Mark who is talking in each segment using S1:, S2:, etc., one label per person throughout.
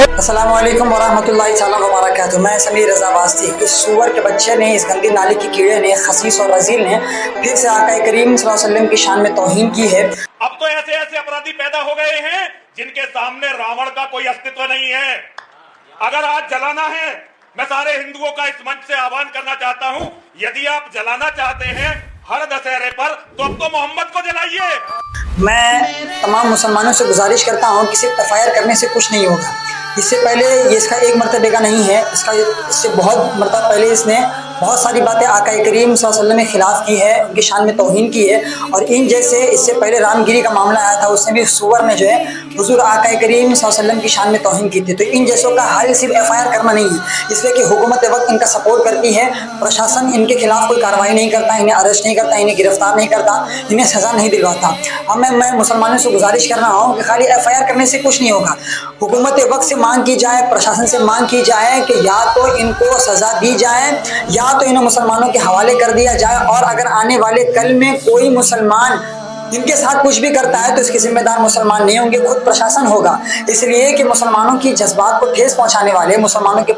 S1: السلام علیکم ورحمۃ اللہ تعالیٰ وبرکاتہ۔ میں سمیر رضا واسطی۔ اس سور کے بچے نے، اس گندی نالی کے کیڑے نے، خسیس اور رذیل نے پھر سے آقا کریم صلی اللہ علیہ وسلم کی شان میں توہین کی ہے۔
S2: اب تو ایسے ایسے اپرادھی پیدا ہو گئے ہیں جن کے سامنے راوڑ کا کوئی استتو نہیں ہے۔ اگر آج جلانا ہے، میں سارے ہندوؤں کا اس منچ سے آہوان کرنا چاہتا ہوں، یدی آپ جلانا چاہتے ہیں ہر دسہرے پر تو اب تو محمد کو جلائیے۔
S1: میں تمام مسلمانوں سے گزارش کرتا ہوں کہ صرف تفائر کرنے سے کچھ نہیں ہوگا۔ اس سے پہلے یہ اس کا ایک مرتبہ کا نہیں ہے، اس سے بہت مرتبہ پہلے اس نے بہت ساری باتیں آقا کریم صلی اللہ علیہ وسلم کے خلاف کی ہے، ان کی شان میں توہین کی ہے۔ اور ان جیسے اس سے پہلے رام گیری کا معاملہ آیا تھا، اس نے بھی سور نے جو ہے حضور آقا کریم صلی اللہ علیہ وسلم کی شان میں توہین کی تھی۔ تو ان جیسوں کا حل صرف FIR کرنا نہیں ہے، اس لیے کہ حکومت وقت ان کا سپورٹ کرتی ہے، پرشاسن ان کے خلاف کوئی کارروائی نہیں کرتا، انہیں اریسٹ نہیں کرتا، انہیں گرفتار نہیں کرتا، انہیں سزا نہیں دلواتا۔ اب میں مسلمانوں سے گزارش کر رہا ہوں کہ خالی FIR کرنے سے کچھ نہیں ہوگا۔ حکومت وقت سے مانگ کی جائے، پرشاسن سے مانگ کی جائے کہ یا تو ان کو سزا دی جائے یا تو انہیں مسلمانوں کے حوالے کر دیا جائے، اور اگر آنے والے کل میں کوئی مسلمان ان کے ساتھ کچھ بھی کرتا ہے تو اس کے ذمہ دار مسلمان نہیں ہوں گے، خود پرشاسن ہوگا۔ اس لیے کہ مسلمانوں کی جذبات کو ٹھیس پہنچانے والے، مسلمانوں کے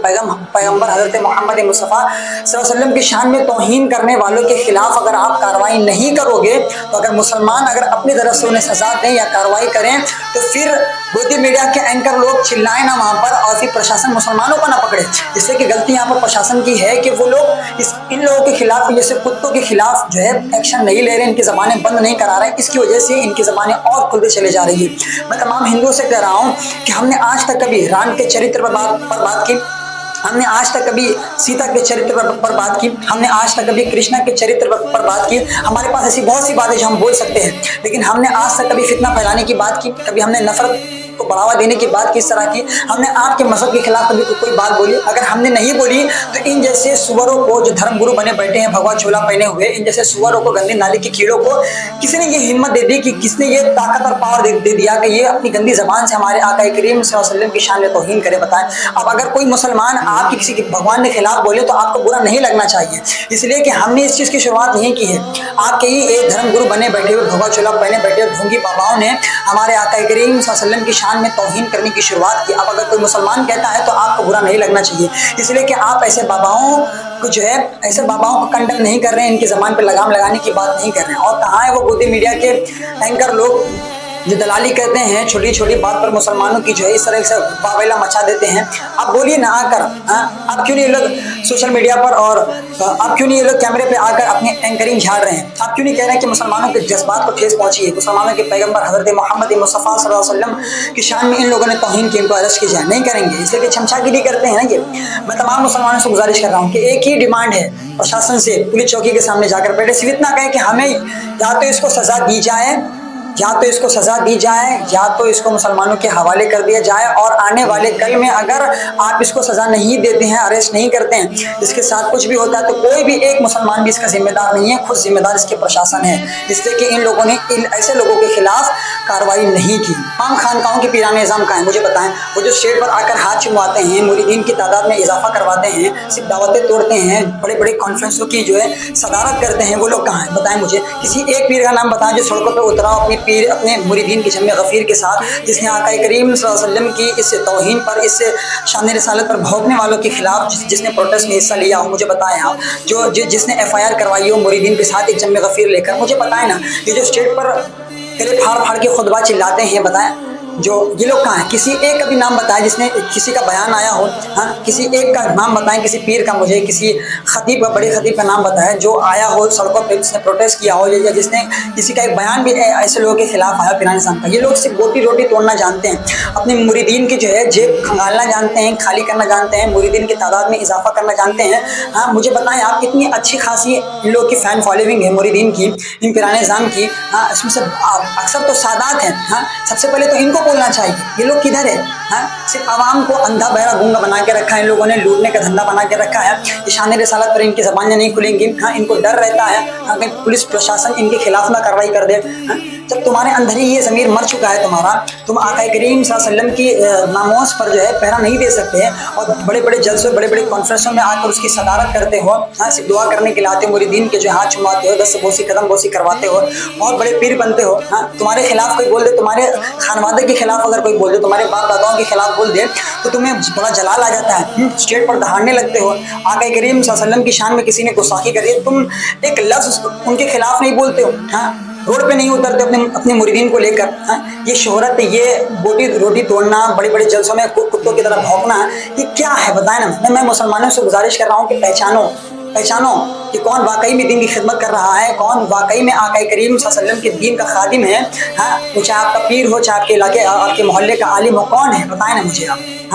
S1: پیغمبر حضرت محمد مصطفیٰ صلی اللہ علیہ وسلم کی شان میں توہین کرنے والوں کے خلاف اگر آپ کارروائی نہیں کرو گے، تو اگر مسلمان اپنی طرف سے انہیں سزا دیں یا کارروائی کریں تو پھر گودی میڈیا کے اینکر لوگ چلائیں نہ وہاں پر، اور پھر پرشاسن مسلمانوں کو نہ پکڑے۔ اس لیے کہ غلطی یہاں پر پرشاسن کی ہے کہ وہ لوگ ان لوگوں کے خلاف، جیسے کتوں کے خلاف جو ہے ایکشن نہیں لے رہے، ان کی زبانیں بند نہیں کرا رہے، اس کی وجہ سے ان کی زبانیں اور کھلتے چلے جا رہی ہیں۔ میں تمام ہندوؤں سے کہہ رہا ہوں کہ ہم نے آج تک کبھی رام کے چرتر پر بات کی، ہم نے آج تک کبھی سیتا کے چرتر پر بات کی، ہم نے آج تک کبھی کرشنا کے چرتر پر بات کی۔ ہمارے پاس ایسی بہت سی باتیں جو ہم بول سکتے ہیں، لیکن ہم نے آج تک کبھی فتنہ پھیلانے کی بات کی، کبھی ہم نے نفرت کو بڑھاوا دینے کی بات کس طرح کی، ہم نے آپ کے مذہب کے خلاف کبھی کوئی بات بولی؟ اگر ہم نے نہیں بولی تو ان جیسے سوروں کو جو دھرم گرو بنے بیٹھے ہیں بھگوا چولا پہنے ہوئے، ان جیسے سوروں کو، گندی نالی کے کیڑوں کو کس نے یہ ہمت دے دی، کہ کس نے یہ طاقت اور پاور دے دیا کہ یہ اپنی گندی زبان سے ہمارے آقا کریم صلی اللہ علیہ وسلم کی شان میں توہین کرے؟ بتائیں۔ اب اگر کوئی مسلمان آپ کی کسی بھگوان کے خلاف بولے تو آپ کو برا نہیں لگنا چاہیے، اس لیے کہ ہم نے اس چیز کی شروعات نہیں کی ہے۔ آپ کے ہی ایک دھرم گرو بنے بیٹھے ہوئے، بھگوا چولا پہنے بیٹھے ہوئے ڈھونگی باباؤں نے ہمارے آقا کریم صلی اللہ علیہ وسلم کی شان میں توہین کرنے کی شروعات کی۔ اب اگر کوئی مسلمان کہتا ہے تو آپ کو برا نہیں لگنا چاہیے، اس لیے کہ آپ ایسے باباؤں کو جو ہے ایسے باباؤں کو کنڈم نہیں کر رہے ہیں، ان کی زبان پہ لگام لگانے کی بات نہیں کر رہے ہیں۔ اور کہاں ہے وہ گودی میڈیا کے اینکر لوگ جو دلالی کرتے ہیں، چھوٹی چھوٹی بات پر مسلمانوں کی جو ہے اس طرح سے واویلا مچا دیتے ہیں؟ آپ بولیے نہ آ کر، آپ کیوں نہیں یہ لوگ سوشل میڈیا پر، اور آپ کیوں نہیں یہ لوگ کیمرے پہ آ کر اپنی اینکرنگ جھاڑ رہے ہیں؟ آپ کیوں نہیں کہہ رہے ہیں کہ مسلمانوں کے جذبات کو ٹھیس پہنچی ہے، مسلمانوں کے پیغمبر حضرت محمد مصطفیٰ صلی اللہ علیہ وسلم کی شان میں ان لوگوں نے توہین کی، ان کو اریسٹ کی جائے؟ نہیں کریں گے، اس لیے کہ چھمچا گیری کرتے ہیں نا یہ۔ میں تمام مسلمانوں سے گزارش کر رہا ہوں کہ ایک ہی ڈیمانڈ ہے پرشاسن سے، پولیس چوکی کے سامنے جا کر بیٹھے صرف اتنا کہیں کہ ہمیں یا تو اس کو سزا دی جائے، یا تو اس کو سزا دی جائے، یا تو اس کو مسلمانوں کے حوالے کر دیا جائے، اور آنے والے کل میں اگر آپ اس کو سزا نہیں دیتے ہیں، اریسٹ نہیں کرتے ہیں، اس کے ساتھ کچھ بھی ہوتا ہے تو کوئی بھی ایک مسلمان بھی اس کا ذمہ دار نہیں ہے، خود ذمہ دار اس کے پرشاسن ہے، اس لیے کہ ان لوگوں نے ان ایسے لوگوں کے خلاف کارروائی نہیں کی۔ تمام خانقاہوں کے پیران نظام کہاں ہیں؟ مجھے بتائیں۔ وہ جو اسٹیج پر آ کر ہاتھ چمواتے ہیں، مریدین کی تعداد میں اضافہ کرواتے ہیں، صرف دعوتیں توڑتے ہیں، بڑے بڑے کانفرنسوں کی جو ہے صدارت کرتے ہیں، وہ لوگ کہاں ہیں؟ بتائیں مجھے، کسی ایک پیر کا نام بتائیں جو سڑکوں پہ اترا اپنے مریدین کی جمع غفیر کے ساتھ، جس نے آقا کریم صلی اللہ علیہ وسلم کی اس توہین پر، اس شان رسالت پر بھونکنے والوں کے خلاف جس نے پروٹیسٹ میں حصہ لیا ہو؟ مجھے بتائیں آپ، جس نے FIR کروائی ہو مریدین کے ساتھ ایک جمع غفیر لے کر، مجھے بتائیں نا۔ یہ جو اسٹیج پر گلے پھاڑ پھاڑ کے خطبہ چلاتے ہیں، بتائیں جو یہ لوگ کہاں ہیں؟ کسی ایک کا بھی نام بتائیں جس نے کسی کا بیان آیا ہو، ہاں کسی ایک کا نام بتائیں، کسی پیر کا، مجھے کسی خطیب کا، بڑے خطیب کا نام بتائیں جو آیا ہو سڑکوں پہ، جس نے پروٹیسٹ کیا ہو، یا جس نے کسی کا ایک بیان بھی ایسے لوگوں کے خلاف آیا پیران نظام کا۔ یہ لوگ صرف بوٹی روٹی توڑنا جانتے ہیں، اپنے مریدین کی جو ہے جیب کھنگالنا جانتے ہیں، خالی کرنا جانتے ہیں، مریدین کی تعداد میں اضافہ کرنا جانتے ہیں۔ ہاں مجھے بتائیں آپ، کتنی اچھی خاصی ان لوگ کی فین فالوئنگ ہے مریدین کی، ان پیران نظام کی۔ ہاں اس میں سے اکثر تو سادات ہیں، ہاں سب سے پہلے تو ان کو بولنا چاہیے یہ لوگ کدھر ہے؟ ہاں صرف عوام کو اندھا بہرا گونگا بنا کے رکھا ہے ان لوگوں نے، لوٹنے کا دھندا بنا کے رکھا ہے۔ شان رسالت پر ان کی زبانیں نہیں کھلیں گی، ہاں ان کو ڈر رہتا ہے، ہاں کہ پولیس پرشاسن ان کے خلاف نہ کارروائی کر دے۔ جب تمہارے اندر ہی یہ ضمیر مر چکا ہے تمہارا، تم آقا کریم صلی اللہ علیہ وسلم کی ناموس پر جو ہے پہرا نہیں دے سکتے اور بڑے بڑے جلسوں بڑے بڑے کانفرنسوں میں آ کر اس کی صدارت کرتے ہو، صرف دعا کرنے کے لیے آتے ہو، مریدین کے جو ہاتھ چماتے ہو، دست بوسی قدم بوسی کرواتے ہو، بہت بڑے پیر بنتے ہو، تمہارے خلاف کوئی بول دے، تمہارے خانوادے کے خلاف اگر کوئی بول دے، تمہارے باپ داداؤں کے خلاف بول دے تو تمہیں بڑا جلال آ جاتا ہے، اسٹیج پر دہاڑنے لگتے ہو۔ آقا کریم صلی اللہ علیہ وسلم کی شان میں کسی نے گستاخی کری ہے، تم ایک لفظ ان کے خلاف نہیں بولتے ہو، روڈ پہ نہیں اترتے اپنے مریدین کو لے کر۔ یہ شہرت، یہ روٹی توڑنا، بڑے بڑے جلسوں میں کتوں کی طرح بھونکنا، یہ کیا ہے بتائیں نا؟ میں مسلمانوں سے گزارش کر رہا ہوں کہ پہچانو کہ کون واقعی میں دین کی خدمت کر رہا ہے، کون واقعی میں آقا کریم صلی اللہ علیہ وسلم کے دین کا خادم ہے۔ وہ چاہے آپ کا پیر ہو، چاہے آپ کے علاقے، آپ کے محلے کا عالم ہو، کون ہے بتائیں نا مجھے آپ۔